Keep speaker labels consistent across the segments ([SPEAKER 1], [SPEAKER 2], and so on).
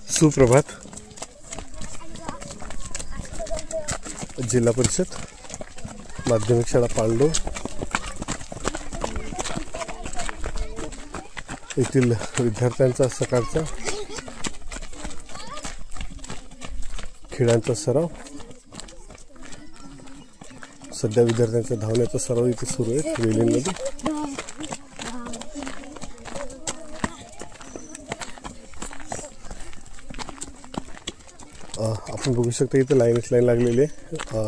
[SPEAKER 1] सुप्रभात। जिल्हा परिषद माध्यमिक शाळा पांडव येथील विद्यार्थ्यांचा सकाळचा खेळांचा सराव। सध्या विद्यार्थ्यांचा धावण्याचा सराव इथे सुरू आहे वेलींमध्ये। आपण बघू शकता इथे लाईन लागलेली आहे।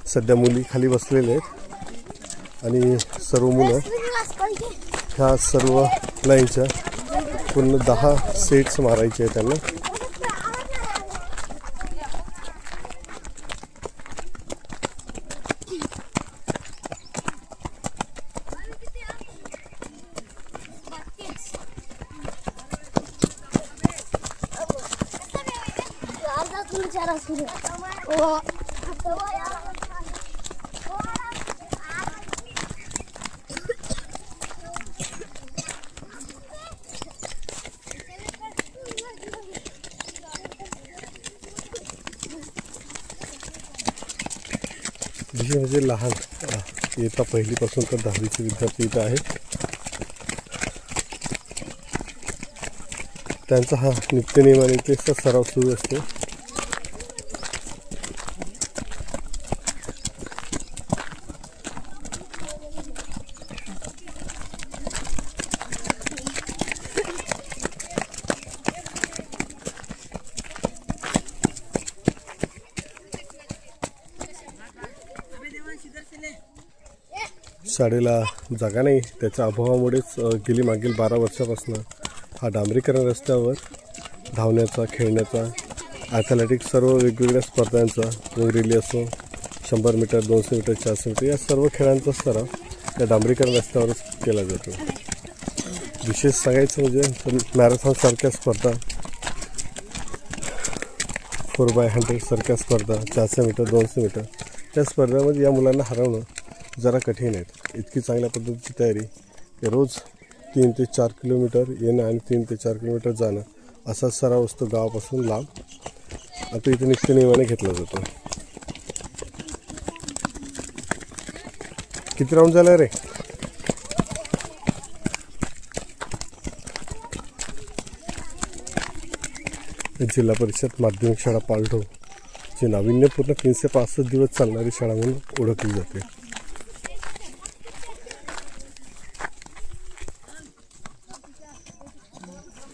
[SPEAKER 1] सध्या मुली खाली बसलेले आहेत आणि सर्व मुलं ह्या सर्व लाईनच्या पूर्ण 10 सेट्स मारायचे आहेत त्यांना। म्हणजे लहान इयत्ता पहिलीपासून तर 10वीचे विद्यार्थी इथं आहेत। त्यांचा हा नित्यनेमाने इथेचा सराव सुरू असतो। शाळेला जागा नाही, त्याच्या अभावामुळेच गेली मागील 12 वर्षापासून हा डांबरीकरण रस्त्यावर धावण्याचा, खेळण्याचा, ॲथलेटिक्स सर्व वेगवेगळ्या स्पर्धांचा, रिली असो, 100 मीटर, 200 मीटर, 400 मीटर या सर्व खेळांचा सराव त्या डांबरीकरण रस्त्यावरच केला जातो। विशेष सांगायचं म्हणजे मॅरेथॉन सारख्या स्पर्धा, 4x100 सारख्या स्पर्धा, 400 मीटर, 200 मीटर त्या स्पर्धांमध्ये या मुलांना हरवणं जरा कठीण आहे। इतकी चांगल्या पद्धतीची तयारी, रोज 3 ते 4 किलोमीटर येणं आणि 3 ते 4 किलोमीटर जाणं असा सराव असतो गावापासून लांब। आता इथे नित्यनेमाने घेतला जातो। किती राऊंड झाला रे? जिल्हा परिषद माध्यमिक शाळा पालढो जी नाविन्यपूर्ण 365 दिवस चालणारी शाळा म्हणून ओळखली जाते।